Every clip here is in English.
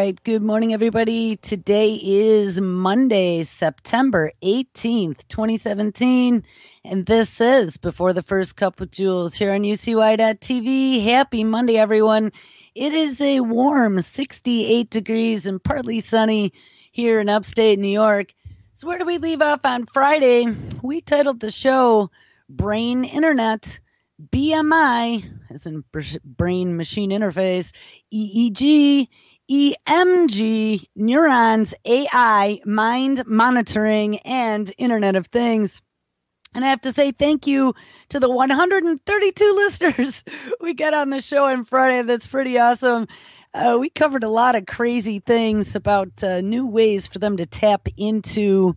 right. Good morning, everybody. Today is Monday, September 18th, 2017. And this is Before the First Cup with Jules here on UCY.TV. Happy Monday, everyone. It is a warm 68 degrees and partly sunny here in upstate New York. So where do we leave off on Friday? We titled the show Brain Internet, BMI, as in brain machine interface, EEG, EMG, neurons, AI, mind monitoring, and Internet of Things. And I have to say thank you to the 132 listeners we got on the show on Friday. That's pretty awesome. We covered a lot of crazy things about new ways for them to tap into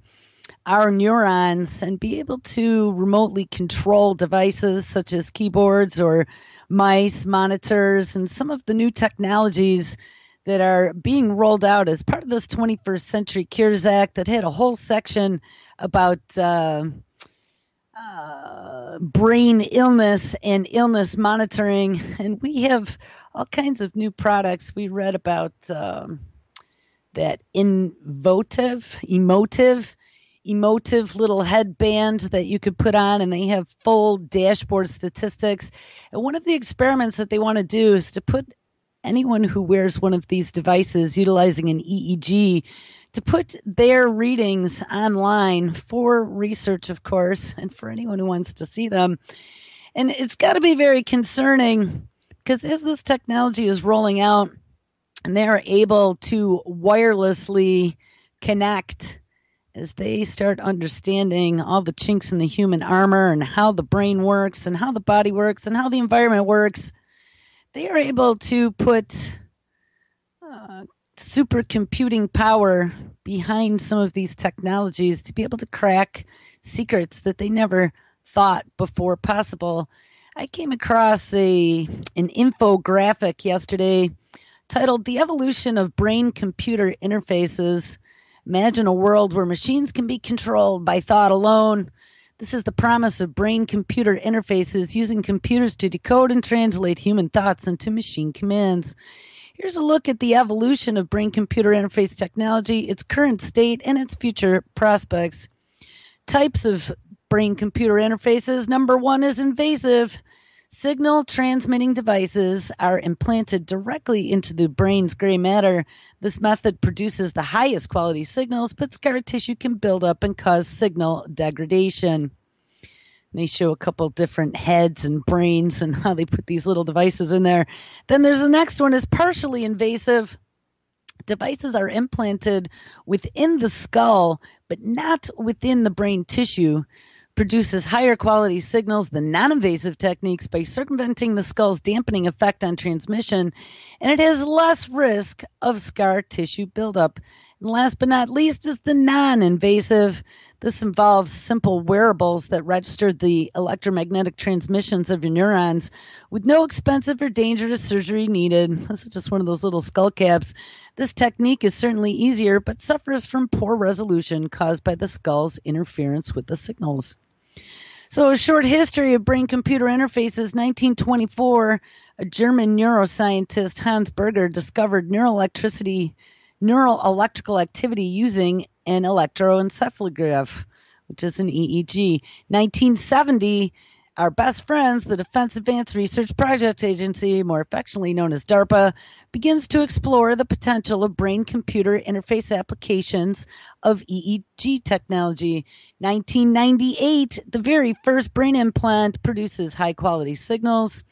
our neurons and be able to remotely control devices such as keyboards or mice, monitors, and some of the new technologies that are being rolled out as part of this 21st Century Cures Act that had a whole section about brain illness and illness monitoring. And we have all kinds of new products. We read about that Emotiv little headband that you could put on, and they have full dashboard statistics. And one of the experiments that they want to do is to put anyone who wears one of these devices utilizing an EEG to put their readings online for research, of course, and for anyone who wants to see them. And it's got to be very concerning because as this technology is rolling out and they are able to wirelessly connect, as they start understanding all the chinks in the human armor and how the brain works and how the body works and how the environment works, they are able to put supercomputing power behind some of these technologies to be able to crack secrets that they never thought before possible. I came across an infographic yesterday titled The Evolution of Brain-Computer Interfaces. Imagine a world where machines can be controlled by thought alone. This is the promise of brain-computer interfaces using computers to decode and translate human thoughts into machine commands. Here's a look at the evolution of brain-computer interface technology, its current state, and its future prospects. Types of brain-computer interfaces. Number one is invasive. Signal transmitting devices are implanted directly into the brain's gray matter. This method produces the highest quality signals, but scar tissue can build up and cause signal degradation. They show a couple different heads and brains and how they put these little devices in there. Then there's the next one is partially invasive. Devices are implanted within the skull, but not within the brain tissue. Produces higher quality signals than non-invasive techniques by circumventing the skull's dampening effect on transmission, and it has less risk of scar tissue buildup. And last but not least is the non-invasive. This involves simple wearables that register the electromagnetic transmissions of your neurons with no expensive or dangerous surgery needed. This is just one of those little skull caps. This technique is certainly easier, but suffers from poor resolution caused by the skull's interference with the signals. So a short history of brain-computer interfaces. 1924, a German neuroscientist, Hans Berger, discovered neural electrical activity using an electroencephalograph, which is an EEG. 1970, our best friends, the Defense Advanced Research Project Agency, more affectionately known as DARPA, begins to explore the potential of brain-computer interface applications of EEG technology. 1998, the very first brain implant produces high-quality signals.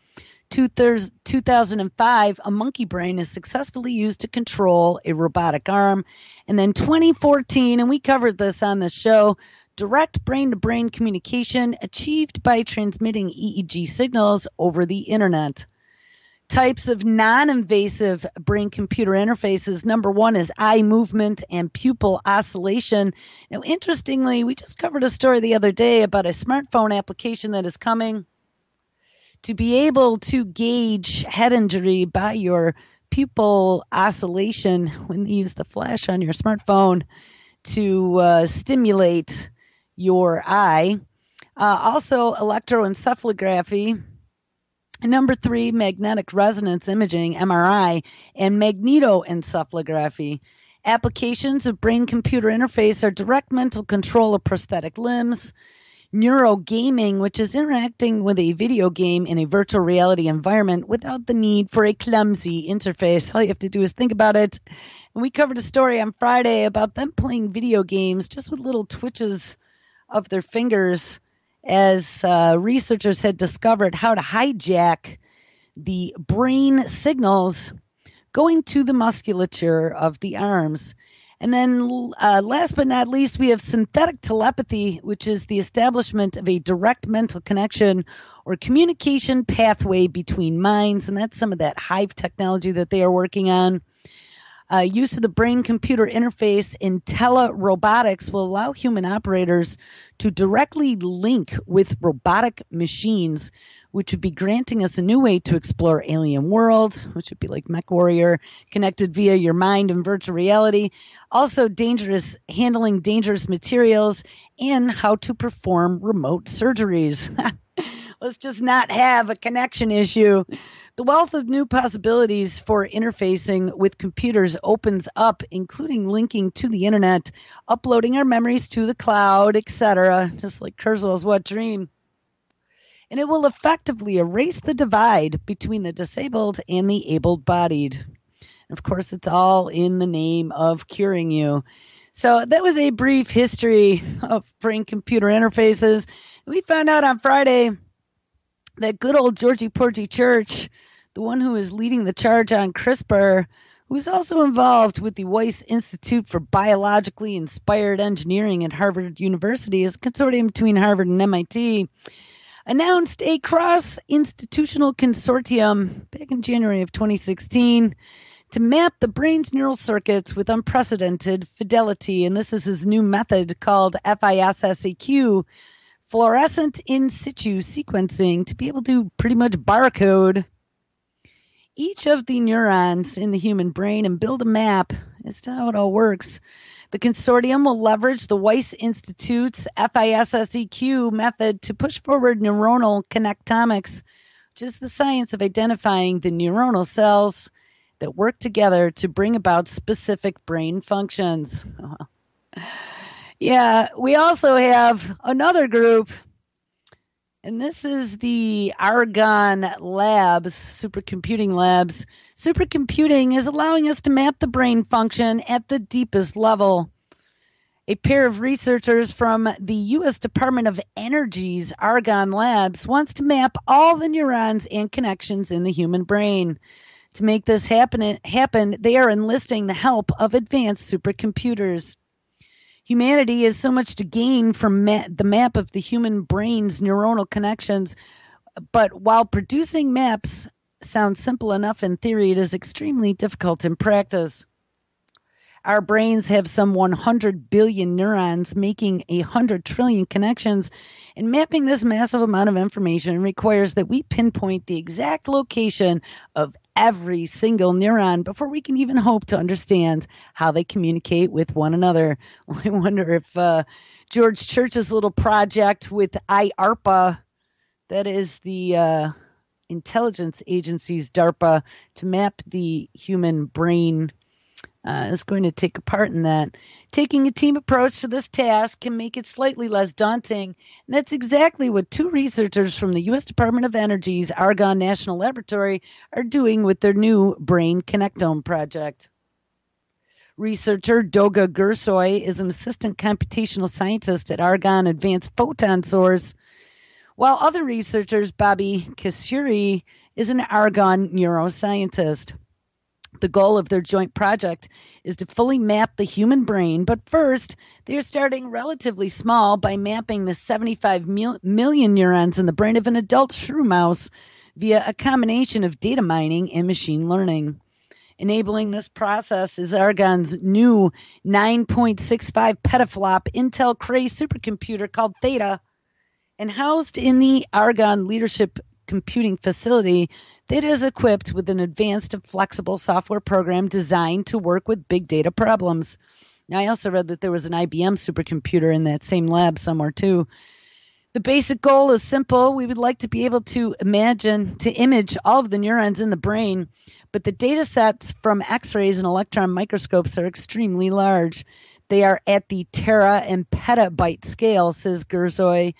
2005, a monkey brain is successfully used to control a robotic arm. And then 2014, and we covered this on the show, direct brain-to-brain communication achieved by transmitting EEG signals over the internet. Types of non-invasive brain-computer interfaces. Number one is eye movement and pupil oscillation. Now, interestingly, we just covered a story the other day about a smartphone application that is coming to be able to gauge head injury by your pupil oscillation when you use the flash on your smartphone to stimulate your eye. Also, electroencephalography And number 3, magnetic resonance imaging, MRI, and magnetoencephalography. Applications of brain-computer interface are direct mental control of prosthetic limbs, neurogaming, which is interacting with a video game in a virtual reality environment without the need for a clumsy interface. All you have to do is think about it. And we covered a story on Friday about them playing video games just with little twitches of their fingers as researchers had discovered how to hijack the brain signals going to the musculature of the arms. And then last but not least, we have synthetic telepathy, which is the establishment of a direct mental connection or communication pathway between minds. And that's some of that hive technology that they are working on. Use of the brain-computer interface in telerobotics will allow human operators to directly link with robotic machines, which would be granting us a new way to explore alien worlds, which would be like MechWarrior, connected via your mind and virtual reality. Also handling dangerous materials, and how to perform remote surgeries. Let's just not have a connection issue. The wealth of new possibilities for interfacing with computers opens up, including linking to the internet, uploading our memories to the cloud, etc., just like Kurzweil's wet dream. And it will effectively erase the divide between the disabled and the able-bodied. Of course, it's all in the name of curing you. So that was a brief history of brain-computer interfaces. We found out on Friday that good old Georgie Porgy Church, the one who is leading the charge on CRISPR, who's also involved with the Weiss Institute for Biologically Inspired Engineering at Harvard University, is a consortium between Harvard and MIT, announced a cross-institutional consortium back in January of 2016 to map the brain's neural circuits with unprecedented fidelity. And this is his new method called FISSAQ, fluorescent in situ sequencing, to be able to pretty much barcode each of the neurons in the human brain and build a map as to how it all works. The consortium will leverage the Weiss Institute's FISSAQ method to push forward neuronal connectomics, which is the science of identifying the neuronal cells that work together to bring about specific brain functions. Yeah, we also have another group, and this is the Argonne labs, supercomputing labs. Supercomputing is allowing us to map the brain function at the deepest level. A pair of researchers from the U.S. Department of Energy's Argonne labs wants to map all the neurons and connections in the human brain. To make this happen, they are enlisting the help of advanced supercomputers. Humanity has so much to gain from the map of the human brain's neuronal connections, but while producing maps sounds simple enough in theory, it is extremely difficult in practice. Our brains have some 100 billion neurons making 100 trillion connections, and mapping this massive amount of information requires that we pinpoint the exact location of every single neuron before we can even hope to understand how they communicate with one another. I wonder if George Church's little project with IARPA, that is the intelligence agency's DARPA, to map the human brain, is going to take a part in that. Taking a team approach to this task can make it slightly less daunting, and that's exactly what two researchers from the U.S. Department of Energy's Argonne National Laboratory are doing with their new Brain Connectome project. Researcher Doga Gursoy is an assistant computational scientist at Argonne Advanced Photon Source, while other researchers, Bobby Kasuri, is an Argonne neuroscientist. The goal of their joint project is to fully map the human brain, but first, they are starting relatively small by mapping the 75 million neurons in the brain of an adult shrew mouse via a combination of data mining and machine learning. Enabling this process is Argonne's new 9.65 petaflop Intel Cray supercomputer called Theta, and housed in the Argonne Leadership Computing Facility that is equipped with an advanced and flexible software program designed to work with big data problems. Now, I also read that there was an IBM supercomputer in that same lab somewhere too. The basic goal is simple. We would like to be able to image all of the neurons in the brain, but the data sets from X-rays and electron microscopes are extremely large. They are at the tera and petabyte scale, says Gurzoy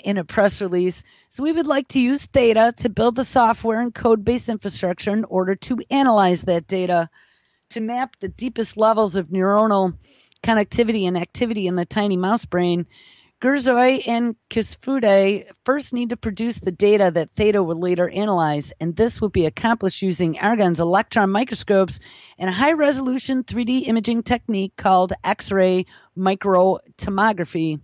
in a press release. So we would like to use Theta to build the software and code-based infrastructure in order to analyze that data, to map the deepest levels of neuronal connectivity and activity in the tiny mouse brain. Gurzoy and Kisfude first need to produce the data that Theta will later analyze, and this will be accomplished using Argonne's electron microscopes and a high-resolution 3D imaging technique called X-ray microtomography.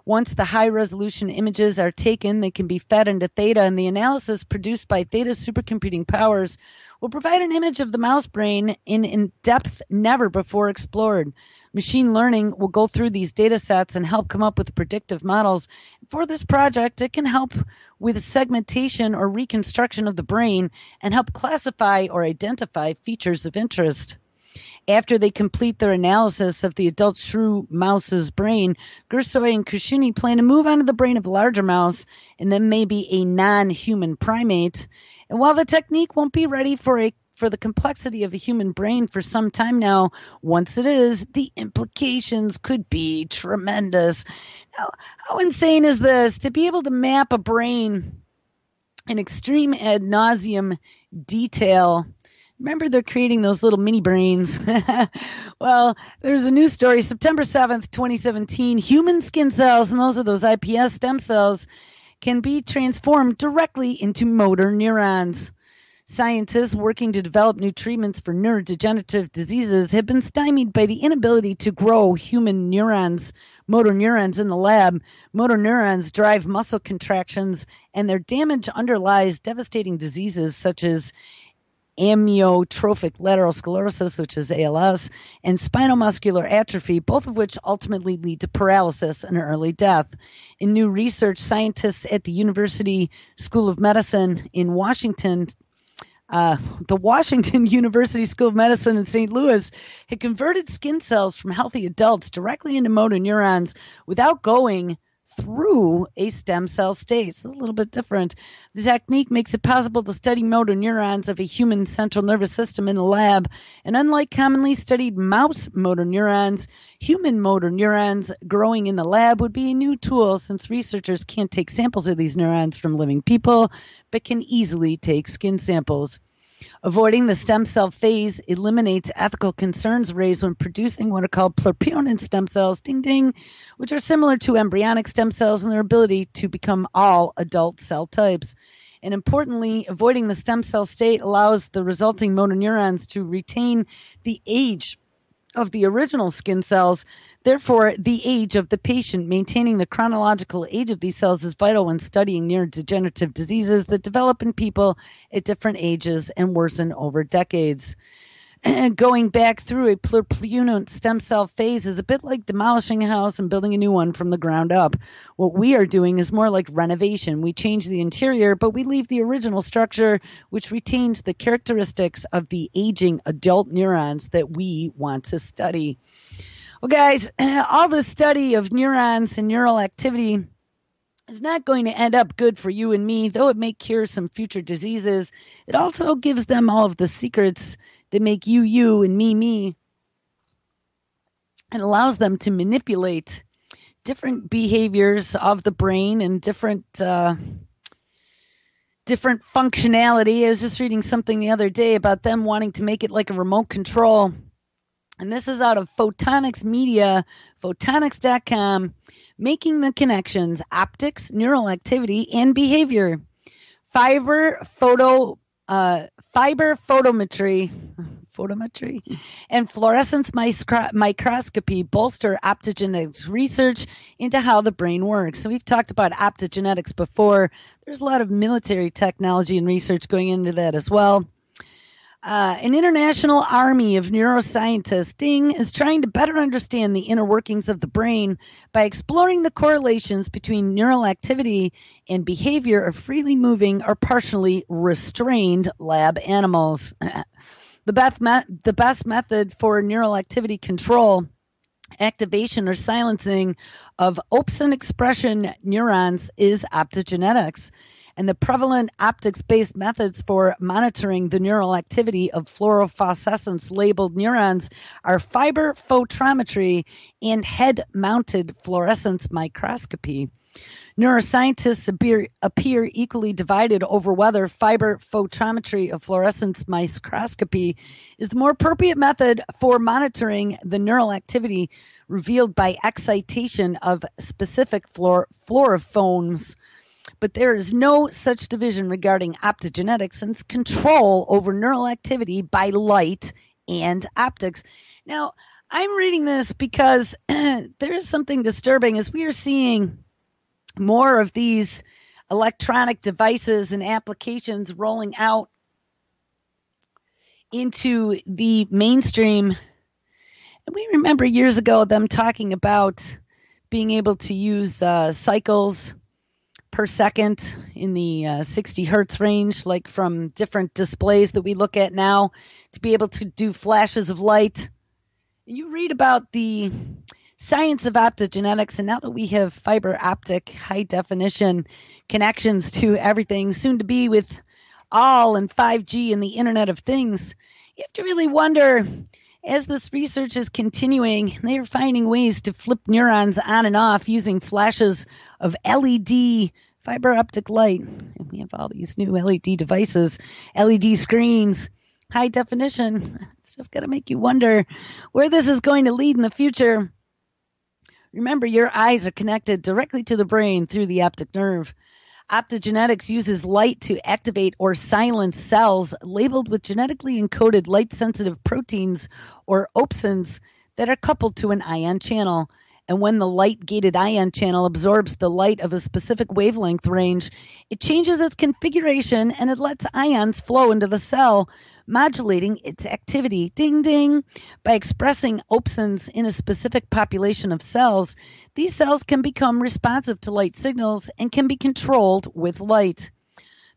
Once the high-resolution images are taken, they can be fed into Theta, and the analysis produced by Theta's supercomputing powers will provide an image of the mouse brain in depth never before explored. Machine learning will go through these data sets and help come up with predictive models. For this project, it can help with segmentation or reconstruction of the brain and help classify or identify features of interest. After they complete their analysis of the adult shrew mouse's brain, Gursoy and Kushuni plan to move on to the brain of a larger mouse and then maybe a non-human primate. And while the technique won't be ready for the complexity of a human brain for some time now, once it is, the implications could be tremendous. Now, how insane is this? To be able to map a brain in extreme ad nauseum detail. Remember, they're creating those little mini brains. Well, there's a news story, September 7th, 2017. Human skin cells, and those are those iPS stem cells, can be transformed directly into motor neurons. Scientists working to develop new treatments for neurodegenerative diseases have been stymied by the inability to grow human neurons, motor neurons in the lab. Motor neurons drive muscle contractions, and their damage underlies devastating diseases such as amyotrophic lateral sclerosis, which is ALS, and spinal muscular atrophy, both of which ultimately lead to paralysis and early death. In new research, scientists at the University School of Medicine in Washington, the Washington University School of Medicine in St. Louis, had converted skin cells from healthy adults directly into motor neurons without going through a stem cell stage. It's a little bit different. The technique makes it possible to study motor neurons of a human central nervous system in the lab. And unlike commonly studied mouse motor neurons, human motor neurons growing in the lab would be a new tool since researchers can't take samples of these neurons from living people, but can easily take skin samples. Avoiding the stem cell phase eliminates ethical concerns raised when producing what are called pluripotent stem cells, ding ding, which are similar to embryonic stem cells in their ability to become all adult cell types. And importantly, avoiding the stem cell state allows the resulting motor neurons to retain the age of the original skin cells. Therefore, the age of the patient, maintaining the chronological age of these cells, is vital when studying neurodegenerative diseases that develop in people at different ages and worsen over decades. Going back through a pluripotent stem cell phase is a bit like demolishing a house and building a new one from the ground up. What we are doing is more like renovation. We change the interior, but we leave the original structure, which retains the characteristics of the aging adult neurons that we want to study. Well, guys, all the study of neurons and neural activity is not going to end up good for you and me, though it may cure some future diseases. It also gives them all of the secrets that make you, you, and me, and allows them to manipulate different behaviors of the brain and different functionality. I was just reading something the other day about them wanting to make it like a remote control. And this is out of Photonics Media, photonics.com, making the connections, optics, neural activity, and behavior. Fiber photometry, and fluorescence microscopy bolster optogenetics research into how the brain works. So we've talked about optogenetics before. There's a lot of military technology and research going into that as well. An international army of neuroscientists, DING, is trying to better understand the inner workings of the brain by exploring the correlations between neural activity and behavior of freely moving or partially restrained lab animals. The best method for neural activity control activation or silencing of opsin expression neurons is optogenetics. And the prevalent optics-based methods for monitoring the neural activity of fluorophosphorescence-labeled neurons are fiber photometry and head-mounted fluorescence microscopy. Neuroscientists appear equally divided over whether fiber photometry of fluorescence microscopy is the more appropriate method for monitoring the neural activity revealed by excitation of specific fluorophones. But there is no such division regarding optogenetics and control over neural activity by light and optics. Now, I'm reading this because there is something disturbing as we are seeing more of these electronic devices and applications rolling out into the mainstream. And we remember years ago them talking about being able to use cycles per second in the 60 hertz range, like from different displays that we look at now, to be able to do flashes of light. And you read about the science of optogenetics, and now that we have fiber optic high definition connections to everything, soon to be with all and 5G and the Internet of Things, you have to really wonder, as this research is continuing, they are finding ways to flip neurons on and off using flashes of LED fiber optic light. And we have all these new LED devices, LED screens, high definition. It's just got to make you wonder where this is going to lead in the future. Remember, your eyes are connected directly to the brain through the optic nerve. Optogenetics uses light to activate or silence cells labeled with genetically encoded light-sensitive proteins or opsins that are coupled to an ion channel. And when the light-gated ion channel absorbs the light of a specific wavelength range, it changes its configuration and it lets ions flow into the cell, modulating its activity, ding ding. By expressing opsins in a specific population of cells, these cells can become responsive to light signals and can be controlled with light.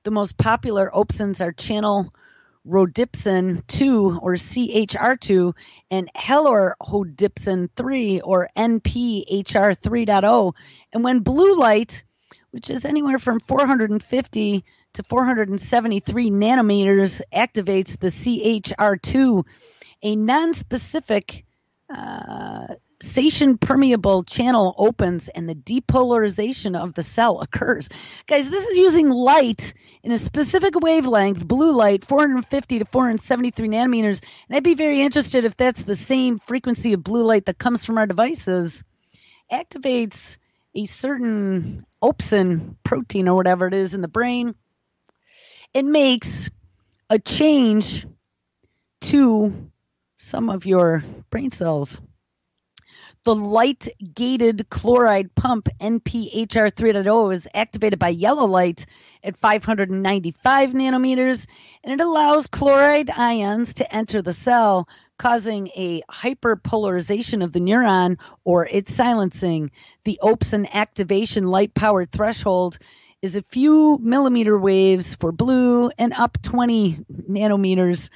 The most popular opsins are channel rhodopsin 2 or CHR2 and heliorhodopsin 3 or NPHR 3.0. And when blue light, which is anywhere from 450 to 473 nanometers, activates the CHR2, a non-specific station permeable channel opens and the depolarization of the cell occurs. Guys, this is using light in a specific wavelength, blue light, 450 to 473 nanometers. And I'd be very interested if that's the same frequency of blue light that comes from our devices. Activates a certain opsin protein or whatever it is in the brain. It makes a change to some of your brain cells. The light-gated chloride pump NPHR 3.0 is activated by yellow light at 595 nanometers, and it allows chloride ions to enter the cell, causing a hyperpolarization of the neuron or its silencing. The opsin activation light-powered threshold is a few millimeter waves for blue and up 20 nanometers,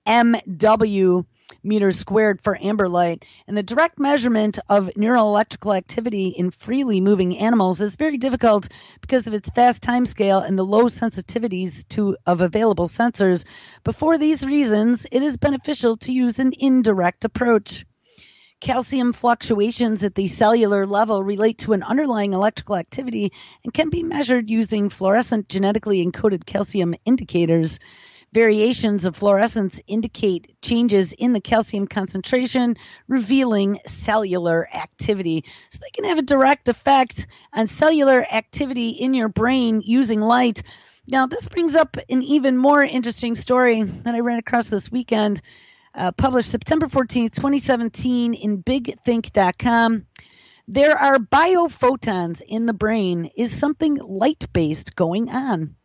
MW meters squared for amber light. And the direct measurement of neuroelectrical activity in freely moving animals is very difficult because of its fast time scale and the low sensitivities of available sensors. But for these reasons, it is beneficial to use an indirect approach. Calcium fluctuations at the cellular level relate to an underlying electrical activity and can be measured using fluorescent genetically encoded calcium indicators. Variations of fluorescence indicate changes in the calcium concentration, revealing cellular activity. So they can have a direct effect on cellular activity in your brain using light. Now, this brings up an even more interesting story that I ran across this weekend, published September 14th, 2017 in bigthink.com. There are biophotons in the brain. Is something light-based going on?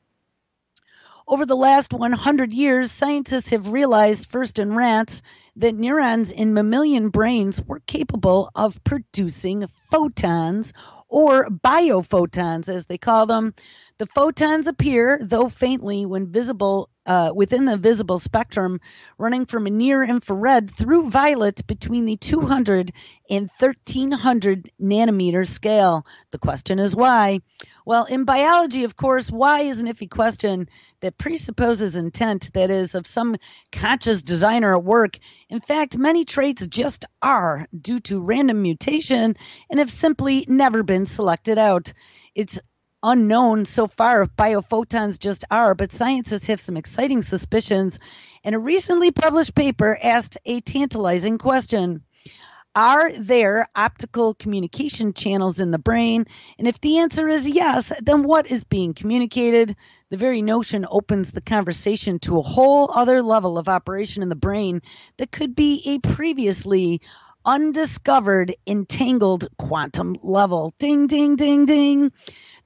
Over the last 100 years, scientists have realized, first in rats, that neurons in mammalian brains were capable of producing photons, or biophotons, as they call them. The photons appear, though faintly, when visible within the visible spectrum, running from a near infrared through violet between the 200 and 1300 nanometer scale. The question is why? Well, in biology, of course, why is an iffy question that presupposes intent, that is, of some conscious designer at work. In fact, many traits just are due to random mutation and have simply never been selected out. It's unknown so far if biophotons just are, but scientists have some exciting suspicions, and a recently published paper asked a tantalizing question. Are there optical communication channels in the brain? And if the answer is yes, then what is being communicated? The very notion opens the conversation to a whole other level of operation in the brain that could be a previously undiscovered entangled quantum level. Ding, ding, ding, ding.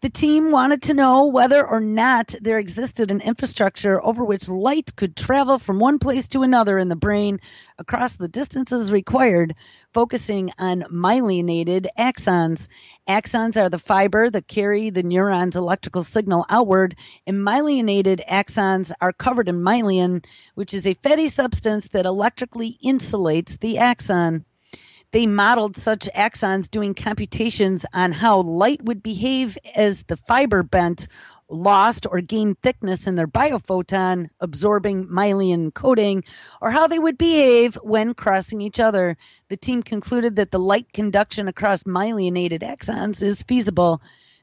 The team wanted to know whether or not there existed an infrastructure over which light could travel from one place to another in the brain across the distances required, focusing on myelinated axons. Axons are the fiber that carry the neuron's electrical signal outward, and myelinated axons are covered in myelin, which is a fatty substance that electrically insulates the axon. They modeled such axons doing computations on how light would behave as the fiber bent, lost, or gained thickness in their biophoton, absorbing myelin coating, or how they would behave when crossing each other. The team concluded that the light conduction across myelinated axons is feasible.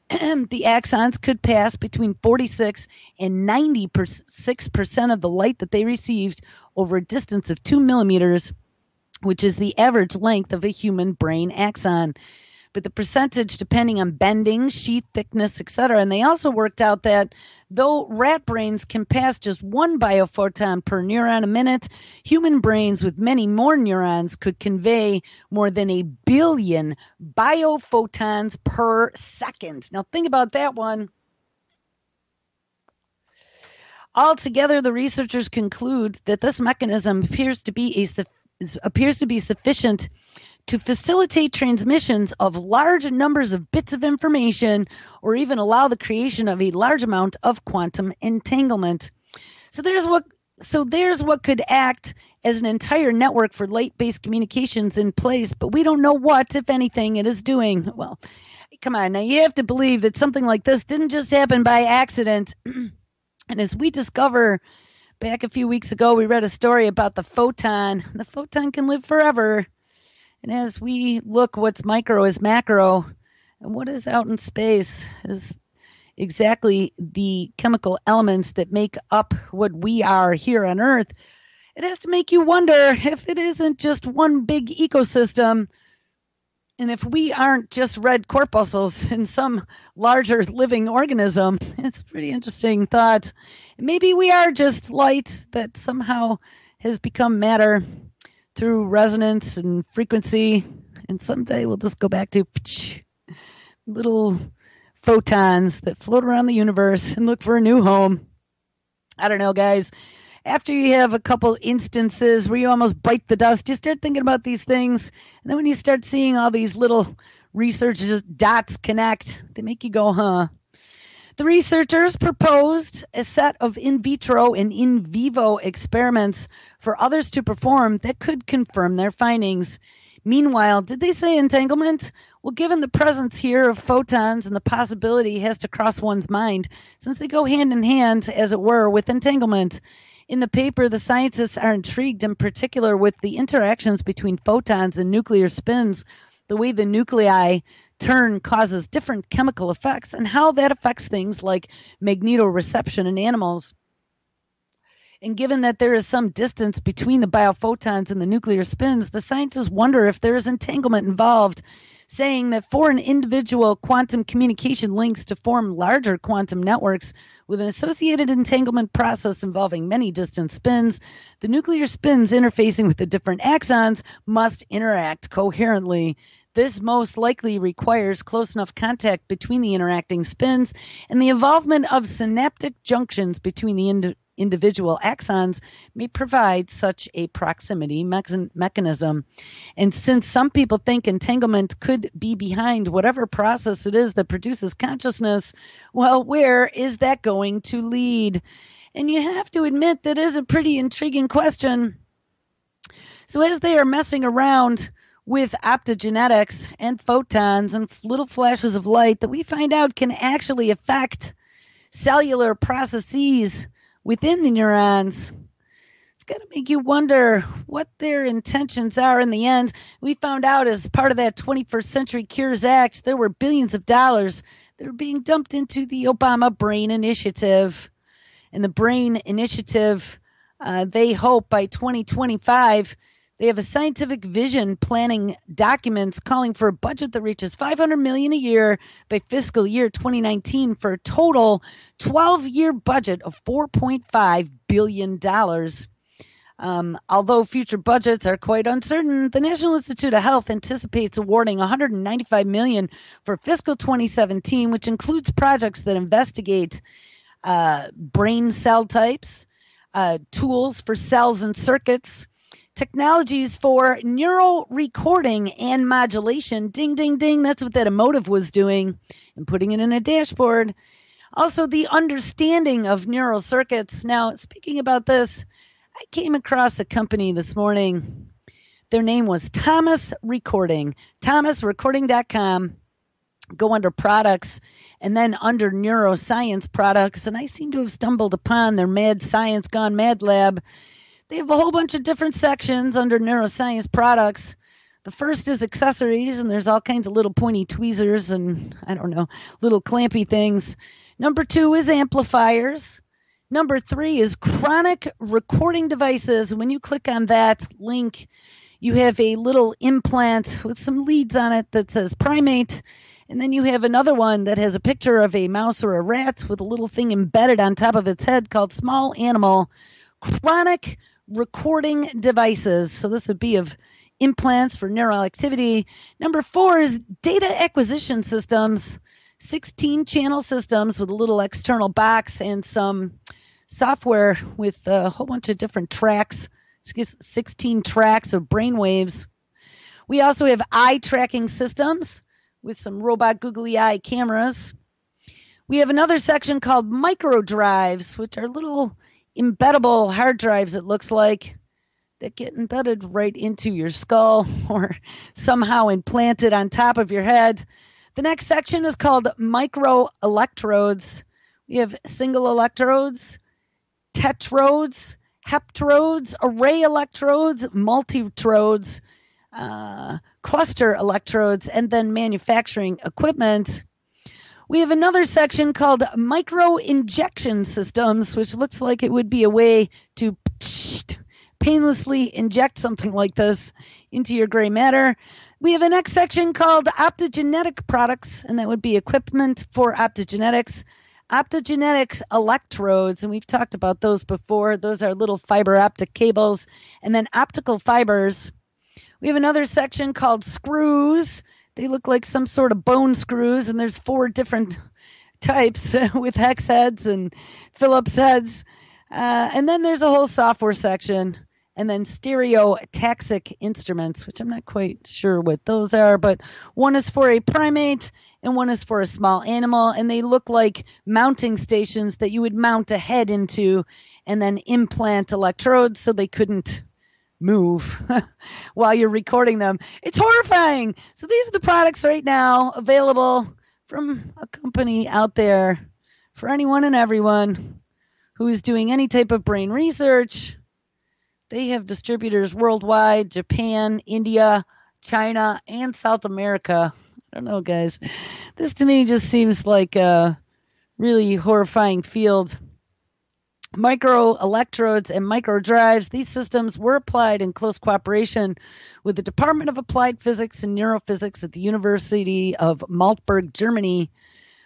The axons could pass between 46 and 96% of the light that they received over a distance of 2 millimeters, which is the average length of a human brain axon. But the percentage depending on bending, sheath thickness, etc. And they also worked out that though rat brains can pass just one biophoton per neuron a minute, human brains with many more neurons could convey more than 1 billion biophotons per second. Now think about that one. Altogether, the researchers conclude that this mechanism appears to be sufficient to facilitate transmissions of large numbers of bits of information or even allow the creation of a large amount of quantum entanglement. So there's what could act as an entire network for light-based communications in place, but we don't know what, if anything, it is doing. Well, come on, now you have to believe that something like this didn't just happen by accident. And as we discover back a few weeks ago, we read a story about the photon. The photon can live forever. And as we look, what's micro is macro, and what is out in space is exactly the chemical elements that make up what we are here on Earth. It has to make you wonder if it isn't just one big ecosystem, and if we aren't just red corpuscles in some larger living organism. It's a pretty interesting thought. Maybe we are just light that somehow has become matter through resonance and frequency, and someday we'll just go back to little photons that float around the universe and look for a new home. I don't know, guys. After you have a couple instances where you almost bite the dust, you start thinking about these things, and then when you start seeing all these little research dots connect, they make you go, huh? The researchers proposed a set of in vitro and in vivo experiments for others to perform that could confirm their findings. Meanwhile, did they say entanglement? Well, given the presence here of photons and the possibility has to cross one's mind, since they go hand in hand, as it were, with entanglement. In the paper, the scientists are intrigued in particular with the interactions between photons and nuclear spins, the way the nuclei turn causes different chemical effects, and how that affects things like magnetoreception in animals. And given that there is some distance between the biophotons and the nuclear spins, the scientists wonder if there is entanglement involved, saying that for an individual quantum communication links to form larger quantum networks with an associated entanglement process involving many distant spins, the nuclear spins interfacing with the different axons must interact coherently. This most likely requires close enough contact between the interacting spins and the involvement of synaptic junctions between the individual axons may provide such a proximity mechanism. And since some people think entanglement could be behind whatever process it is that produces consciousness, well, where is that going to lead? And you have to admit that is a pretty intriguing question. So as they are messing around with optogenetics and photons and little flashes of light that we find out can actually affect cellular processes within the neurons, it's going to make you wonder what their intentions are in the end. We found out as part of that 21st Century Cures Act, there were billions of dollars that were being dumped into the Obama Brain Initiative. And the Brain Initiative, they hope by 2025, they have a scientific vision planning documents calling for a budget that reaches $500 million a year by fiscal year 2019 for a total 12-year budget of $4.5 billion. Although future budgets are quite uncertain, the National Institute of Health anticipates awarding $195 million for fiscal 2017, which includes projects that investigate brain cell types, tools for cells and circuits, technologies for neural recording and modulation. Ding, ding, ding. That's what that Emotiv was doing and putting it in a dashboard. Also, the understanding of neural circuits. Now, speaking about this, I came across a company this morning. Their name was Thomas Recording, thomasrecording.com. Go under products and then under neuroscience products. And I seem to have stumbled upon their Mad Science Gone Mad Lab. They have a whole bunch of different sections under neuroscience products. The first is accessories, and there's all kinds of little pointy tweezers and, I don't know, little clampy things. Number 2 is amplifiers. Number 3 is chronic recording devices. When you click on that link, you have a little implant with some leads on it that says primate. And then you have another one that has a picture of a mouse or a rat with a little thing embedded on top of its head called small animal. Chronic recording devices. So this would be of implants for neural activity. Number 4 is data acquisition systems, 16 channel systems with a little external box and some software with a whole bunch of different tracks, 16 tracks of brainwaves. We also have eye tracking systems with some robot googly eye cameras. We have another section called micro drives, which are little embeddable hard drives, it looks like, that get embedded right into your skull or somehow implanted on top of your head. The next section is called micro electrodes. We have single electrodes, tetrodes, heptrodes, array electrodes, multitrodes, cluster electrodes, and then manufacturing equipment. We have another section called micro injection systems, which looks like it would be a way to painlessly inject something like this into your gray matter. We have a next section called optogenetic products, and that would be equipment for optogenetics. Optogenetics electrodes, and we've talked about those before. Those are little fiber optic cables, and then optical fibers. We have another section called screws. They look like some sort of bone screws, and there's 4 different types with hex heads and Phillips heads. And then there's a whole software section, and then stereotaxic instruments, which I'm not quite sure what those are, but one is for a primate and one is for a small animal, and they look like mounting stations that you would mount a head into and then implant electrodes so they couldn't move while you're recording them. It's horrifying. So these are the products right now available from a company out there for anyone and everyone who is doing any type of brain research. They have distributors worldwide: Japan, India, China, and South America. I don't know, guys. This to me just seems like a really horrifying field. Micro electrodes and micro drives, these systems were applied in close cooperation with the Department of Applied Physics and Neurophysics at the University of Maltberg, Germany,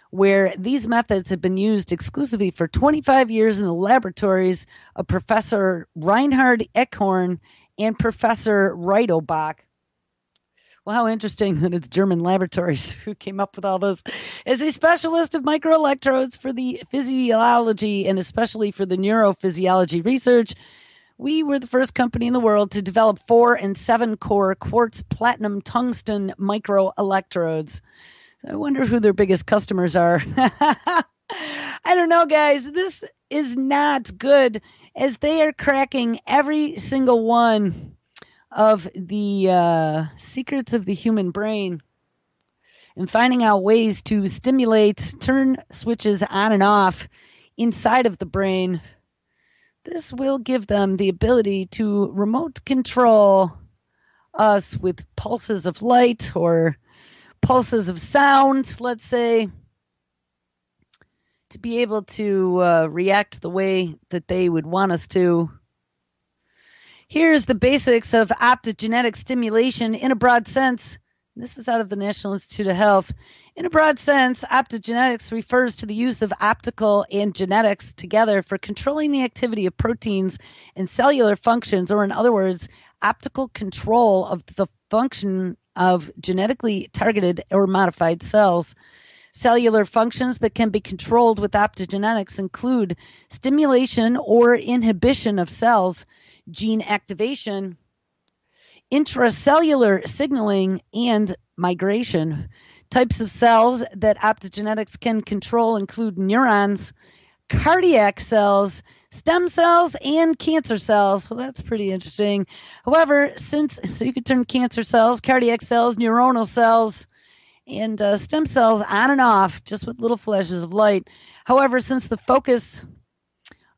where these methods have been used exclusively for 25 years in the laboratories of Professor Reinhard Eckhorn and Professor Reitobach. Well, how interesting that it's German laboratories who came up with all this. As a specialist of microelectrodes for the physiology and especially for the neurophysiology research, we were the first company in the world to develop 4 and 7 core quartz platinum tungsten microelectrodes. I wonder who their biggest customers are. I don't know, guys. This is not good, as they are cracking every single one of the secrets of the human brain and finding out ways to stimulate, turn switches on and off inside of the brain. This will give them the ability to remote control us with pulses of light or pulses of sound, let's say, to be able to react the way that they would want us to. Here's the basics of optogenetic stimulation in a broad sense. This is out of the National Institute of Health. In a broad sense, optogenetics refers to the use of optical and genetics together for controlling the activity of proteins and cellular functions, or in other words, optical control of the function of genetically targeted or modified cells. Cellular functions that can be controlled with optogenetics include stimulation or inhibition of cells, gene activation, intracellular signaling, and migration. Types of cells that optogenetics can control include neurons, cardiac cells, stem cells, and cancer cells. Well, that's pretty interesting. However, so you could turn cancer cells, cardiac cells, neuronal cells, and stem cells on and off just with little flashes of light. However, since the focus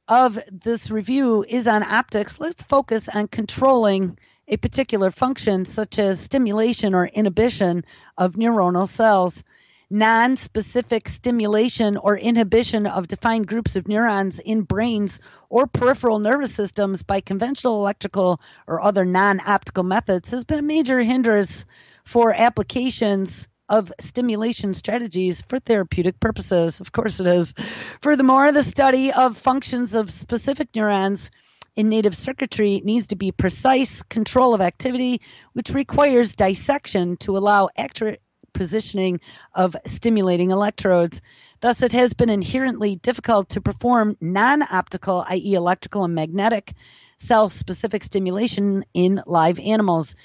of this review is on optics, let's focus on controlling a particular function such as stimulation or inhibition of neuronal cells. Non-specific stimulation or inhibition of defined groups of neurons in brains or peripheral nervous systems by conventional electrical or other non-optical methods has been a major hindrance for applications of stimulation strategies for therapeutic purposes. Of course it is. Furthermore, the study of functions of specific neurons in native circuitry needs to be precise control of activity, which requires dissection to allow accurate positioning of stimulating electrodes. Thus, it has been inherently difficult to perform non-optical, i.e. electrical and magnetic, cell-specific stimulation in live animals.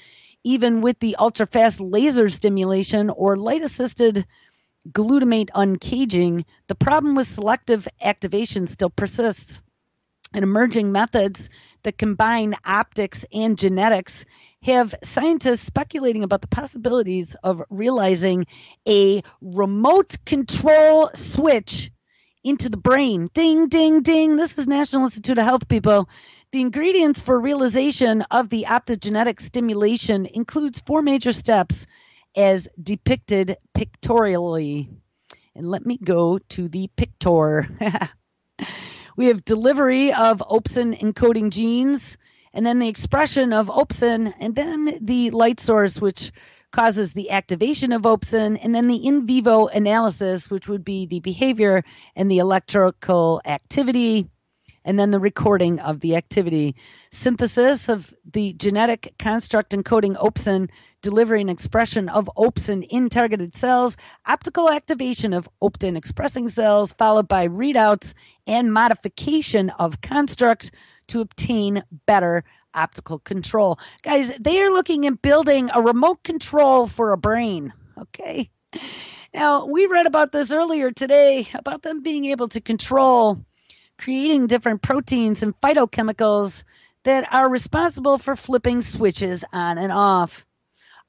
Even with the ultra-fast laser stimulation or light-assisted glutamate uncaging, the problem with selective activation still persists. And emerging methods that combine optics and genetics have scientists speculating about the possibilities of realizing a remote control switch into the brain. Ding, ding, ding. This is National Institute of Health, people. The ingredients for realization of the optogenetic stimulation includes 4 major steps as depicted pictorially. And let me go to the pictor. We have delivery of opsin encoding genes, and then the expression of opsin, and then the light source, which causes the activation of opsin, and then the in vivo analysis, which would be the behavior and the electrical activity, and then the recording of the activity. Synthesis of the genetic construct encoding opsin, delivering expression of opsin in targeted cells, optical activation of optin expressing cells, followed by readouts and modification of constructs to obtain better optical control. Guys, they are looking at building a remote control for a brain, okay? Now, we read about this earlier today, about them being able to control creating different proteins and phytochemicals that are responsible for flipping switches on and off.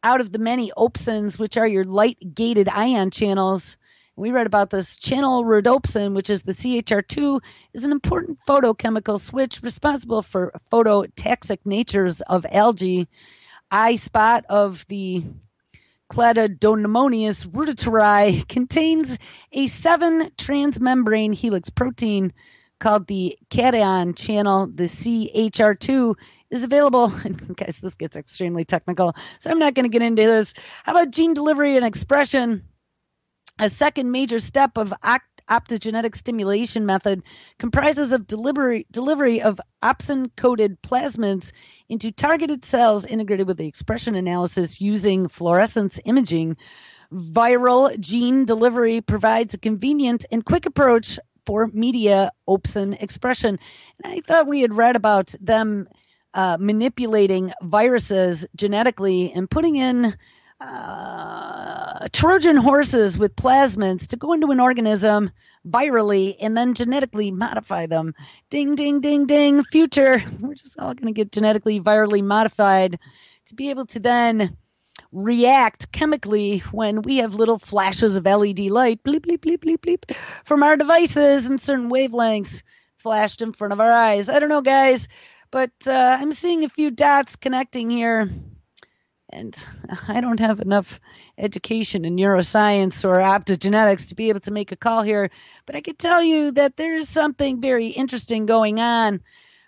Out of the many opsins, which are your light-gated ion channels, we read about this channel rhodopsin, which is the CHR2, is an important photochemical switch responsible for phototaxic natures of algae. I-spot of the Cladodomonas rudatieri contains a 7-transmembrane helix protein called the cation channel. The CHR2 is available. And guys, this gets extremely technical, so I'm not going to get into this. How about gene delivery and expression? A second major step of optogenetic stimulation method comprises of delivery of opsin-coated plasmids into targeted cells integrated with the expression analysis using fluorescence imaging. Viral gene delivery provides a convenient and quick approach for media opsin expression. And I thought we had read about them manipulating viruses genetically and putting in Trojan horses with plasmids to go into an organism virally and then genetically modify them. Ding, ding, ding, ding. Future. We're just all going to get genetically virally modified to be able to then react chemically when we have little flashes of LED light, bleep, bleep, bleep, bleep, bleep, from our devices and certain wavelengths flashed in front of our eyes. I don't know, guys, but I'm seeing a few dots connecting here. And I don't have enough education in neuroscience or optogenetics to be able to make a call here. But I can tell you that there's something very interesting going on.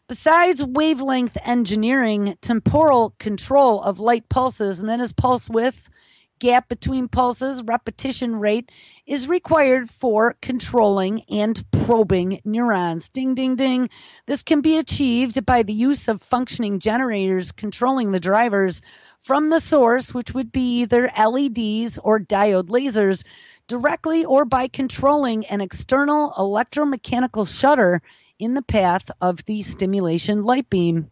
Besides wavelength engineering, temporal control of light pulses, and then as pulse width, gap between pulses, repetition rate, is required for controlling and probing neurons. Ding, ding, ding. This can be achieved by the use of functioning generators controlling the drivers from the source, which would be either LEDs or diode lasers, directly or by controlling an external electromechanical shutter in the path of the stimulation light beam.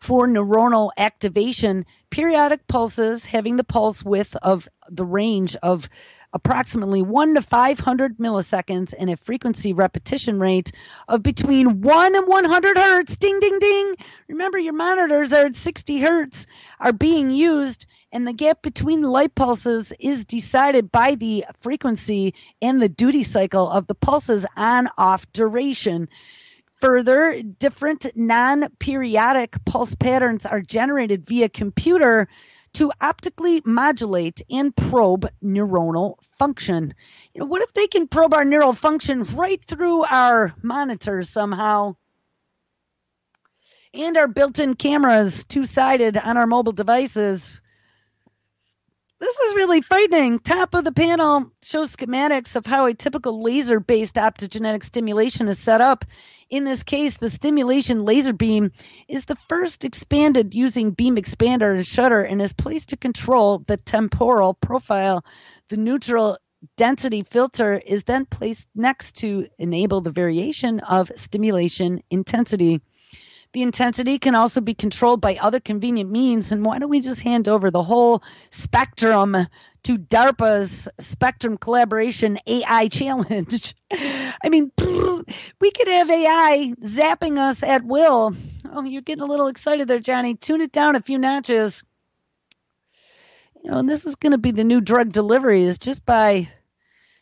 For neuronal activation, periodic pulses having the pulse width of the range of approximately 1 to 500 milliseconds and a frequency repetition rate of between 1 and 100 hertz. Ding, ding, ding. Remember, your monitors are at 60 hertz, are being used, and the gap between the light pulses is decided by the frequency and the duty cycle of the pulse's on-off duration. Further, different non-periodic pulse patterns are generated via computer to optically modulate and probe neuronal function. You know, what if they can probe our neural function right through our monitors somehow? And our built-in cameras, two-sided on our mobile devices. This is really frightening. Top of the panel shows schematics of how a typical laser-based optogenetic stimulation is set up. In this case, the stimulation laser beam is the first expanded using beam expander and shutter and is placed to control the temporal profile. The neutral density filter is then placed next to enable the variation of stimulation intensity. The intensity can also be controlled by other convenient means, and why don't we just hand over the whole spectrum to DARPA's Spectrum Collaboration AI Challenge? I mean, we could have AI zapping us at will. Oh, you're getting a little excited there, Johnny. Tune it down a few notches. You know, and this is going to be the new drug delivery, is just by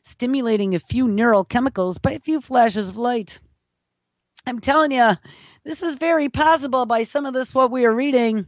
stimulating a few neural chemicals by a few flashes of light. I'm telling you, this is very possible by some of this what we are reading.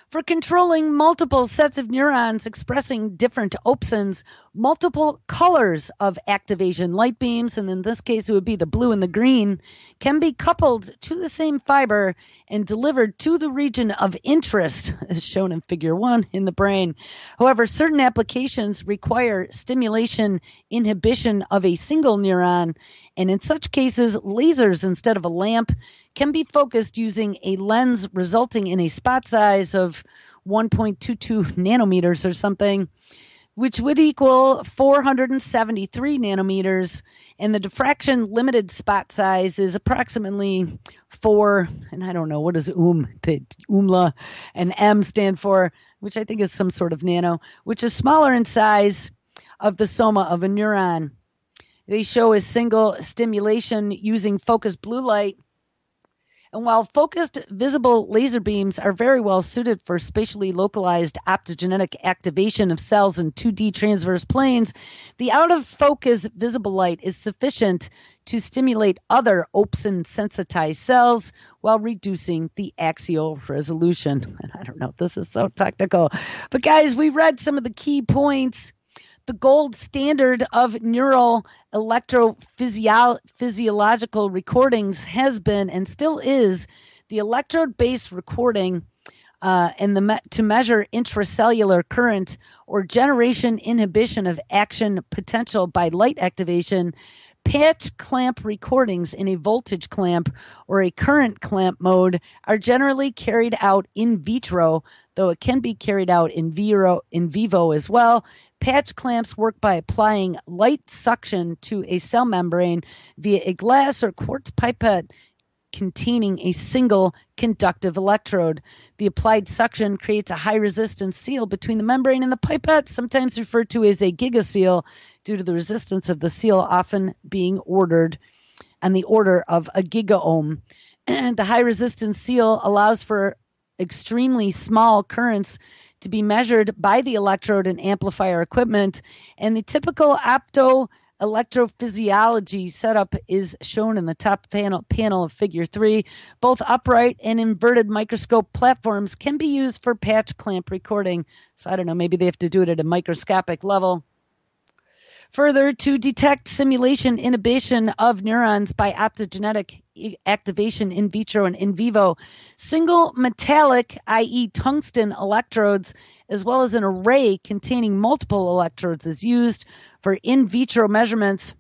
For controlling multiple sets of neurons expressing different opsins, multiple colors of activation light beams, and in this case it would be the blue and the green, can be coupled to the same fiber and delivered to the region of interest, as shown in Figure 1 in the brain. However, certain applications require stimulation inhibition of a single neuron, and in such cases, lasers instead of a lamp can be focused using a lens resulting in a spot size of 1.22 nanometers or something, which would equal 473 nanometers, and the diffraction limited spot size is approximately 4, and I don't know, what does the umla and M stand for, which I think is some sort of nano, which is smaller in size of the soma of a neuron. They show a single stimulation using focused blue light. And while focused visible laser beams are very well suited for spatially localized optogenetic activation of cells in 2D transverse planes, the out-of-focus visible light is sufficient to stimulate other opsin-sensitized cells while reducing the axial resolution. And I don't know, this is so technical. But guys, we read some of the key points. The gold standard of neural electrophysiological recordings has been and still is the electrode-based recording to measure intracellular current or generation inhibition of action potential by light activation. Patch clamp recordings in a voltage clamp or a current clamp mode are generally carried out in vitro, though it can be carried out in vivo as well. Patch clamps work by applying light suction to a cell membrane via a glass or quartz pipette containing a single conductive electrode. The applied suction creates a high-resistance seal between the membrane and the pipette, sometimes referred to as a gigaseal, due to the resistance of the seal often being ordered on the order of a gigaohm. The high-resistance seal allows for extremely small currents to be measured by the electrode and amplifier equipment, and the typical electrophysiology setup is shown in the top panel of Figure 3. Both upright and inverted microscope platforms can be used for patch clamp recording. So I don't know, maybe they have to do it at a microscopic level. Further, to detect simulation inhibition of neurons by optogenetic activation in vitro and in vivo, single metallic, i.e. tungsten electrodes, as well as an array containing multiple electrodes is used. For in vitro measurements,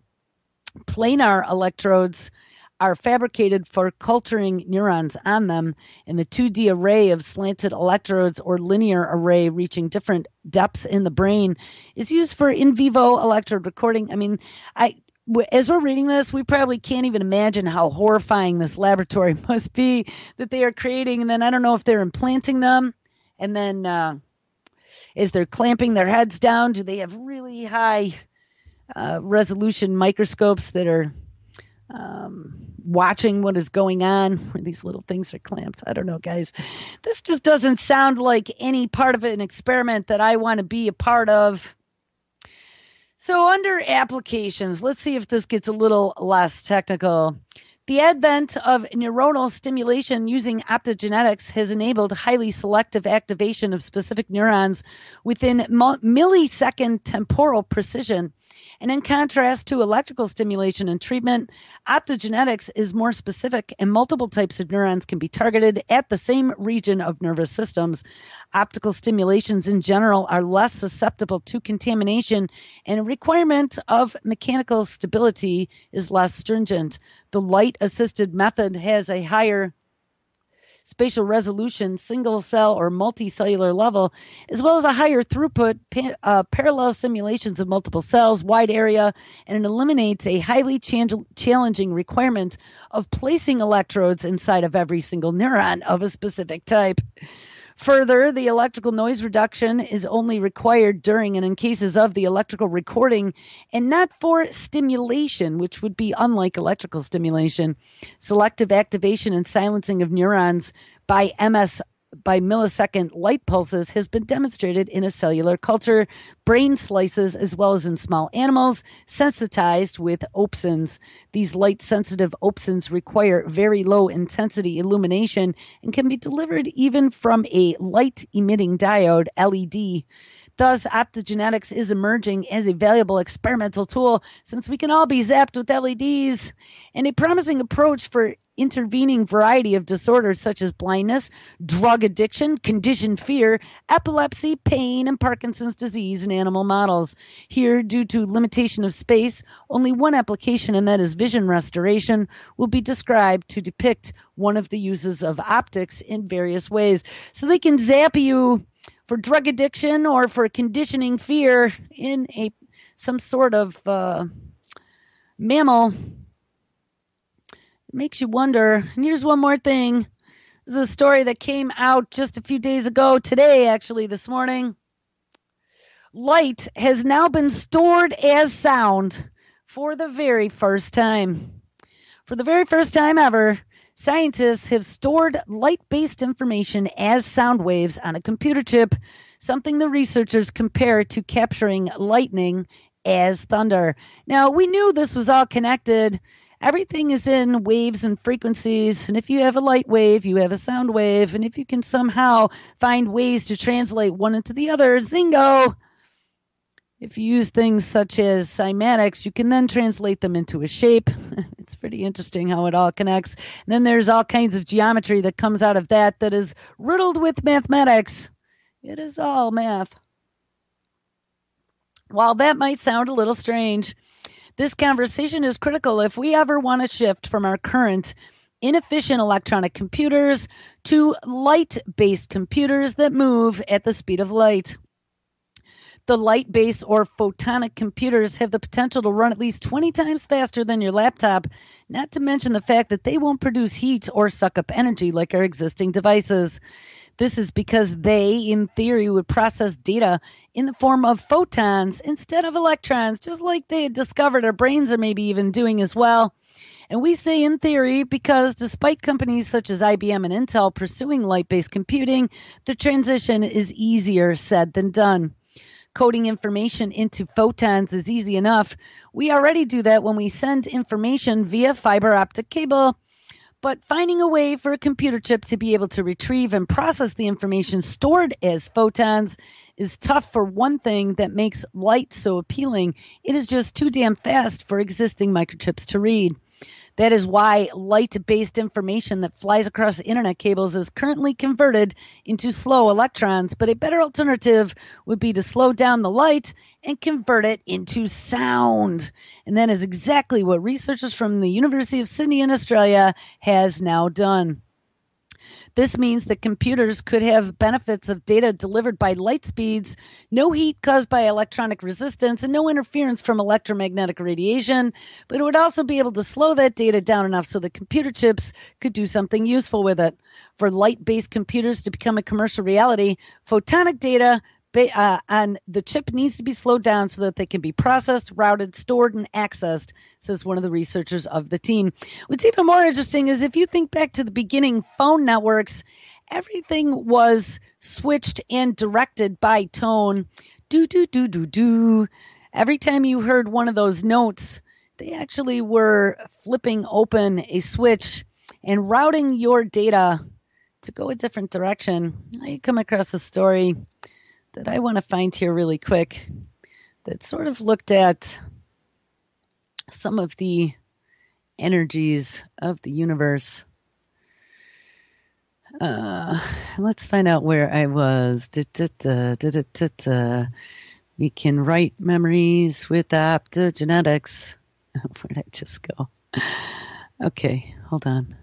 planar electrodes are fabricated for culturing neurons on them, and the 2D array of slanted electrodes or linear array reaching different depths in the brain is used for in vivo electrode recording. I mean, as we're reading this, we probably can't even imagine how horrifying this laboratory must be that they are creating, and then I don't know if they're implanting them, and then as they're clamping their heads down, do they have really high resolution microscopes that are watching what is going on where these little things are clamped? I don't know, guys. This just doesn't sound like any part of an experiment that I want to be a part of. So under applications, let's see if this gets a little less technical. The advent of neuronal stimulation using optogenetics has enabled highly selective activation of specific neurons within millisecond temporal precision. And in contrast to electrical stimulation and treatment, optogenetics is more specific, and multiple types of neurons can be targeted at the same region of nervous systems. Optical stimulations in general are less susceptible to contamination, and a requirement of mechanical stability is less stringent. The light-assisted method has a higher spatial resolution, single cell or multicellular level, as well as a higher throughput, parallel simulations of multiple cells, wide area, and it eliminates a highly challenging requirement of placing electrodes inside of every single neuron of a specific type. Further, the electrical noise reduction is only required during and in cases of the electrical recording and not for stimulation, which would be unlike electrical stimulation. Selective activation and silencing of neurons by millisecond light pulses has been demonstrated in a cellular culture, brain slices, as well as in small animals sensitized with opsins. These light-sensitive opsins require very low-intensity illumination and can be delivered even from a light-emitting diode, LED. Thus, optogenetics is emerging as a valuable experimental tool since we can all be zapped with LEDs, and a promising approach for intervening variety of disorders such as blindness, drug addiction, conditioned fear, epilepsy, pain, and Parkinson's disease in animal models. Here, due to limitation of space, only one application, and that is vision restoration, will be described to depict one of the uses of optics in various ways. So they can zap you for drug addiction or for conditioning fear in some sort of mammal. It makes you wonder. And here's one more thing. This is a story that came out just a few days ago, today actually, this morning. Light has now been stored as sound for the very first time. For the very first time ever, scientists have stored light-based information as sound waves on a computer chip, something the researchers compare to capturing lightning as thunder. Now, we knew this was all connected. Everything is in waves and frequencies, and if you have a light wave, you have a sound wave, and if you can somehow find ways to translate one into the other, zingo! If you use things such as cymatics, you can then translate them into a shape. It's pretty interesting how it all connects. And then there's all kinds of geometry that comes out of that is riddled with mathematics. It is all math. While that might sound a little strange, this conversation is critical if we ever want to shift from our current inefficient electronic computers to light-based computers that move at the speed of light. The light-based or photonic computers have the potential to run at least 20 times faster than your laptop, not to mention the fact that they won't produce heat or suck up energy like our existing devices. This is because they, in theory, would process data in the form of photons instead of electrons, just like they had discovered our brains are maybe even doing as well. And we say in theory because despite companies such as IBM and Intel pursuing light-based computing, the transition is easier said than done. Coding information into photons is easy enough. We already do that when we send information via fiber optic cable. But finding a way for a computer chip to be able to retrieve and process the information stored as photons is tough for one thing that makes light so appealing. It is just too damn fast for existing microchips to read. That is why light-based information that flies across internet cables is currently converted into slow electrons, but a better alternative would be to slow down the light and convert it into sound. And that is exactly what researchers from the University of Sydney in Australia has now done. This means that computers could have benefits of data delivered by light speeds, no heat caused by electronic resistance, and no interference from electromagnetic radiation, but it would also be able to slow that data down enough so that computer chips could do something useful with it. For light-based computers to become a commercial reality, photonic data on the chip needs to be slowed down so that they can be processed, routed, stored, and accessed, says one of the researchers of the team. What's even more interesting is if you think back to the beginning phone networks, everything was switched and directed by tone. Do, do, do, do, do. Every time you heard one of those notes, they actually were flipping open a switch and routing your data to go a different direction. I come across a story that I want to find here really quick that sort of looked at some of the energies of the universe. Let's find out where I was. We can write memories with optogenetics. Where did I just go? Okay, hold on.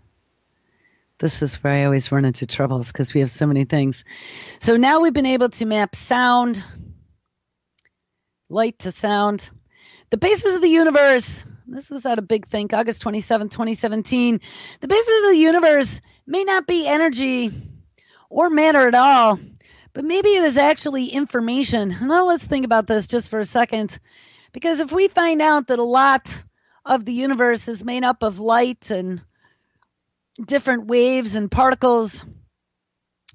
This is where I always run into troubles because we have so many things. So now we've been able to map sound, light to sound. The basis of the universe, this was out of Big Think, August 27, 2017. The basis of the universe may not be energy or matter at all, but maybe it is actually information. Now let's think about this just for a second. Because if we find out that a lot of the universe is made up of light and different waves and particles,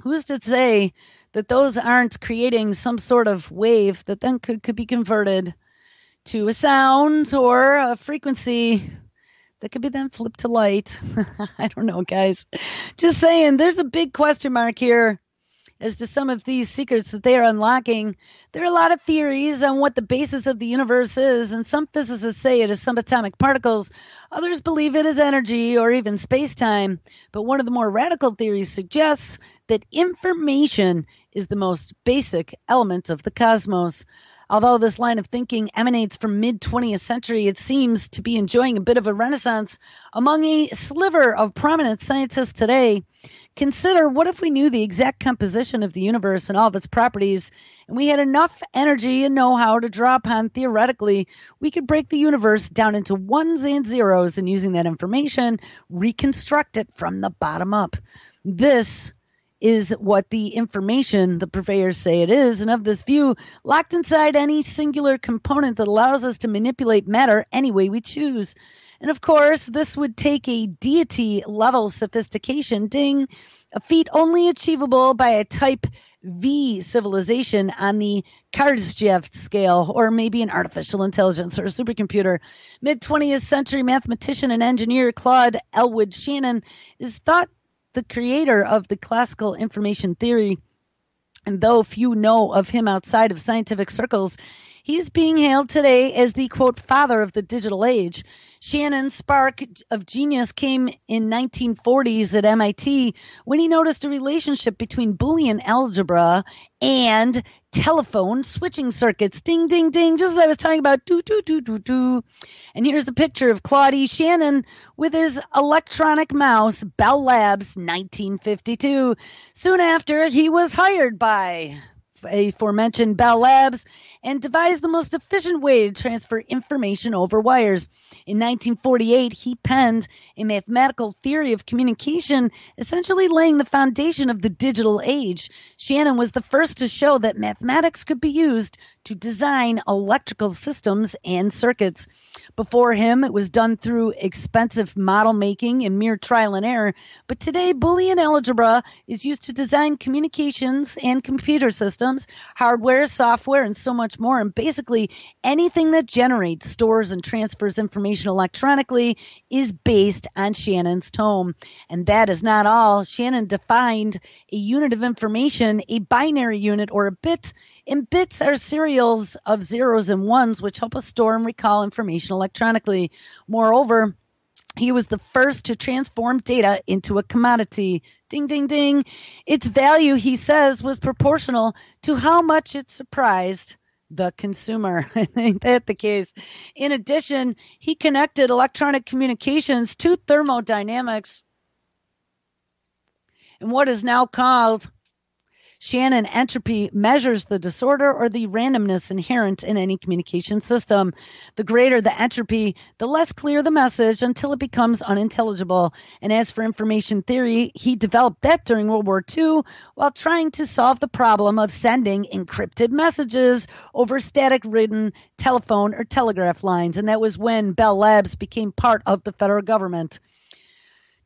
who's to say that those aren't creating some sort of wave that then could be converted to a sound or a frequency that could be then flipped to light? I don't know, guys. Just saying, there's a big question mark here as to some of these secrets that they are unlocking. There are a lot of theories on what the basis of the universe is, and some physicists say it is subatomic particles. Others believe it is energy or even space-time. But one of the more radical theories suggests that information is the most basic element of the cosmos. Although this line of thinking emanates from mid-20th century, it seems to be enjoying a bit of a renaissance among a sliver of prominent scientists today. Consider, what if we knew the exact composition of the universe and all of its properties, and we had enough energy and know-how to draw upon theoretically, we could break the universe down into ones and zeros, and using that information, reconstruct it from the bottom up. This is what the information the purveyors say it is, and of this view, locked inside any singular component that allows us to manipulate matter any way we choose. And of course, this would take a deity-level sophistication, ding, a feat only achievable by a type V civilization on the Kardashev scale, or maybe an artificial intelligence or a supercomputer. Mid-20th century mathematician and engineer Claude Elwood Shannon is thought the creator of the classical information theory, and though few know of him outside of scientific circles, He's being hailed today as the, quote, father of the digital age. Shannon's spark of genius came in 1940s at MIT when he noticed a relationship between Boolean algebra and telephone switching circuits. Ding, ding, ding, just as I was talking about. Do, do, do, do, do. And here's a picture of Claude E. Shannon with his electronic mouse, Bell Labs, 1952. Soon after, he was hired by aforementioned Bell Labs and devised the most efficient way to transfer information over wires. In 1948, he penned a mathematical theory of communication, essentially laying the foundation of the digital age. Shannon was the first to show that mathematics could be used to design electrical systems and circuits. Before him, it was done through expensive model making and mere trial and error. But today, Boolean algebra is used to design communications and computer systems, hardware, software, and so much more. And basically, anything that generates, stores, and transfers information electronically is based on Shannon's tome. And that is not all. Shannon defined a unit of information, a binary unit, or a bit. And bits are serials of zeros and ones, which help us store and recall information electronically. Moreover, he was the first to transform data into a commodity. Ding, ding, ding. Its value, he says, was proportional to how much it surprised the consumer. Ain't that the case? In addition, he connected electronic communications to thermodynamics and what is now called Shannon entropy measures the disorder or the randomness inherent in any communication system. The greater the entropy, the less clear the message until it becomes unintelligible. And as for information theory, he developed that during World War II while trying to solve the problem of sending encrypted messages over static-ridden telephone or telegraph lines. And that was when Bell Labs became part of the federal government.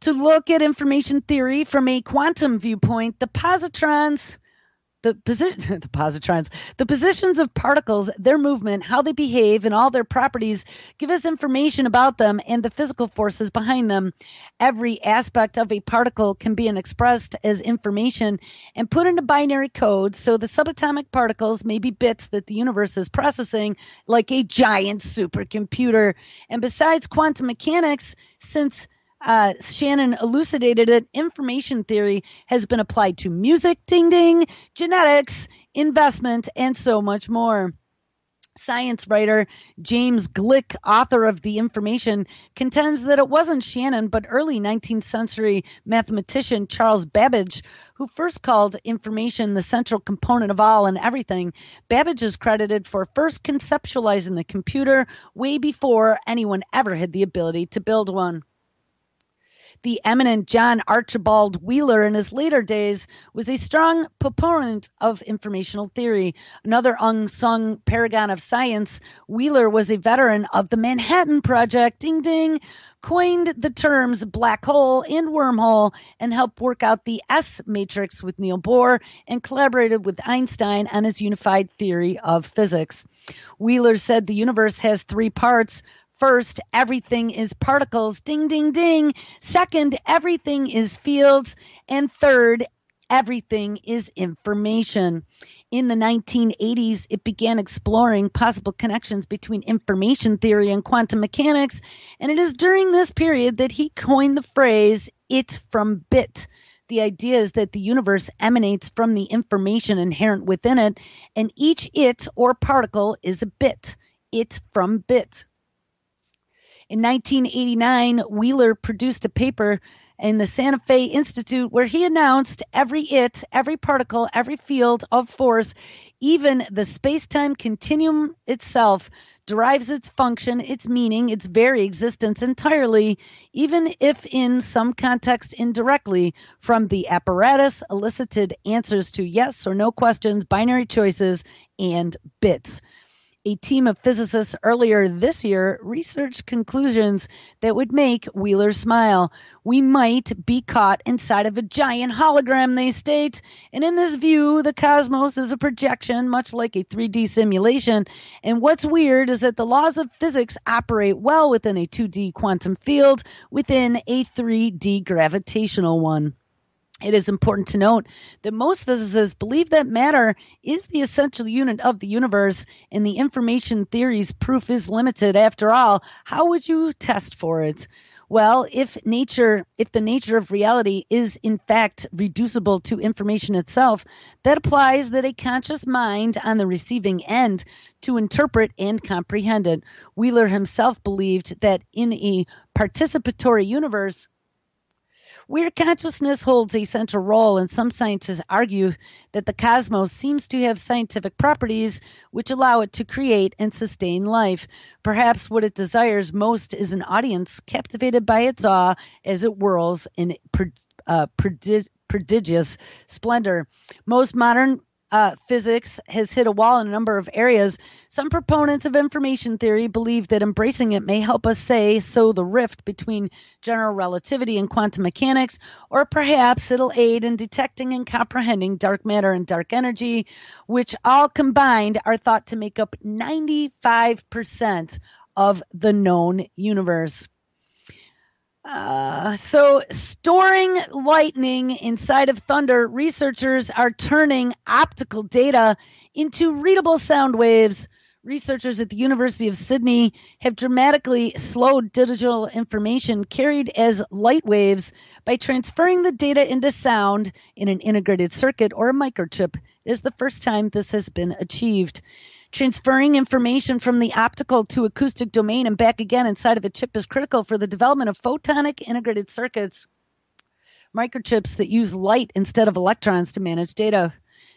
To look at information theory from a quantum viewpoint, the positrons, the positions of particles, their movement, how they behave, and all their properties give us information about them and the physical forces behind them. Every aspect of a particle can be expressed as information and put into binary code, so the subatomic particles may be bits that the universe is processing like a giant supercomputer. And besides quantum mechanics, since Shannon elucidated it, information theory has been applied to music, ding ding, genetics, investment, and so much more. Science writer James Gleick, author of The Information, contends that it wasn't Shannon but early 19th century mathematician Charles Babbage who first called information the central component of all and everything. Babbage is credited for first conceptualizing the computer way before anyone ever had the ability to build one. The eminent John Archibald Wheeler in his later days was a strong proponent of informational theory. Another unsung paragon of science, Wheeler was a veteran of the Manhattan Project, ding ding, coined the terms black hole and wormhole, and helped work out the S matrix with Niels Bohr, and collaborated with Einstein on his unified theory of physics. Wheeler said the universe has three parts. First, everything is particles, ding, ding, ding. Second, everything is fields. And third, everything is information. In the 1980s, it began exploring possible connections between information theory and quantum mechanics. And it is during this period that he coined the phrase, it from bit. The idea is that the universe emanates from the information inherent within it, and each it or particle is a bit. It from bit. In 1989, Wheeler produced a paper in the Santa Fe Institute where he announced every it, every particle, every field of force, even the space-time continuum itself, derives its function, its meaning, its very existence entirely, even if in some context indirectly, from the apparatus elicited answers to yes or no questions, binary choices, and bits. A team of physicists earlier this year researched conclusions that would make Wheeler smile. We might be caught inside of a giant hologram, they state. And in this view, the cosmos is a projection, much like a 3D simulation. And what's weird is that the laws of physics operate well within a 2D quantum field, within a 3D gravitational one. It is important to note that most physicists believe that matter is the essential unit of the universe, and the information theory's proof is limited. After all, how would you test for it? Well, if the nature of reality is in fact reducible to information itself, that implies that a conscious mind on the receiving end to interpret and comprehend it. Wheeler himself believed that in a participatory universe, where consciousness holds a central role, and some scientists argue that the cosmos seems to have scientific properties which allow it to create and sustain life. Perhaps what it desires most is an audience captivated by its awe as it whirls in prodigious splendor. Most modern physics has hit a wall in a number of areas. Some proponents of information theory believe that embracing it may help us sow the rift between general relativity and quantum mechanics, or perhaps it'll aid in detecting and comprehending dark matter and dark energy, which all combined are thought to make up 95% of the known universe. So storing lightning inside of thunder, researchers are turning optical data into readable sound waves. Researchers at the University of Sydney have dramatically slowed digital information carried as light waves by transferring the data into sound in an integrated circuit or a microchip. It is the first time this has been achieved. Transferring information from the optical to acoustic domain and back again inside of a chip is critical for the development of photonic integrated circuits, microchips that use light instead of electrons to manage data.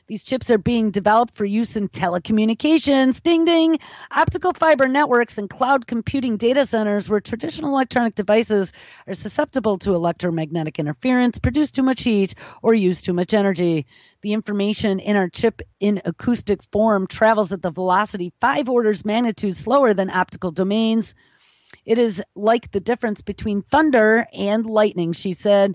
These chips are being developed for use in telecommunications, ding ding, optical fiber networks, and cloud computing data centers where traditional electronic devices are susceptible to electromagnetic interference, produce too much heat, or use too much energy. The information in our chip in acoustic form travels at the velocity 5 orders magnitude slower than optical domains. It is like the difference between thunder and lightning, she said.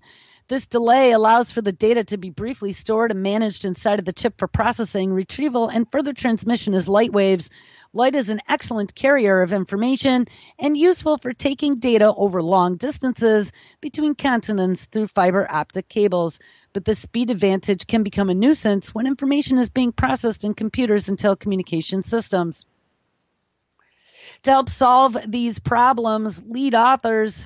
This delay allows for the data to be briefly stored and managed inside of the chip for processing, retrieval, and further transmission as light waves. Light is an excellent carrier of information and useful for taking data over long distances between continents through fiber optic cables. But the speed advantage can become a nuisance when information is being processed in computers and telecommunication systems. To help solve these problems, lead authors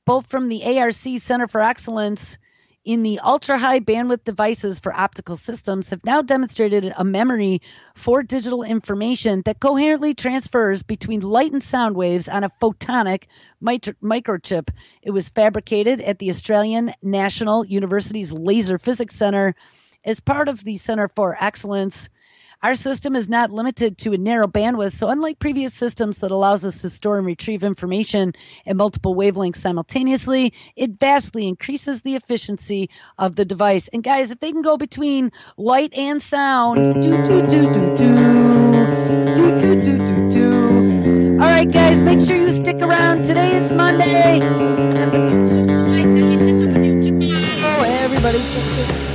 both from the ARC Center for Excellence in the ultra-high bandwidth devices for optical systems have now demonstrated a memory for digital information that coherently transfers between light and sound waves on a photonic microchip. It was fabricated at the Australian National University's Laser Physics Center as part of the Center for Excellence. Our system is not limited to a narrow bandwidth, so unlike previous systems that allows us to store and retrieve information at multiple wavelengths simultaneously, it vastly increases the efficiency of the device. And guys, if they can go between light and sound, All right, guys, make sure you stick around. Today is Monday. That's a good news tonight. Catch up with you tomorrow. Everybody.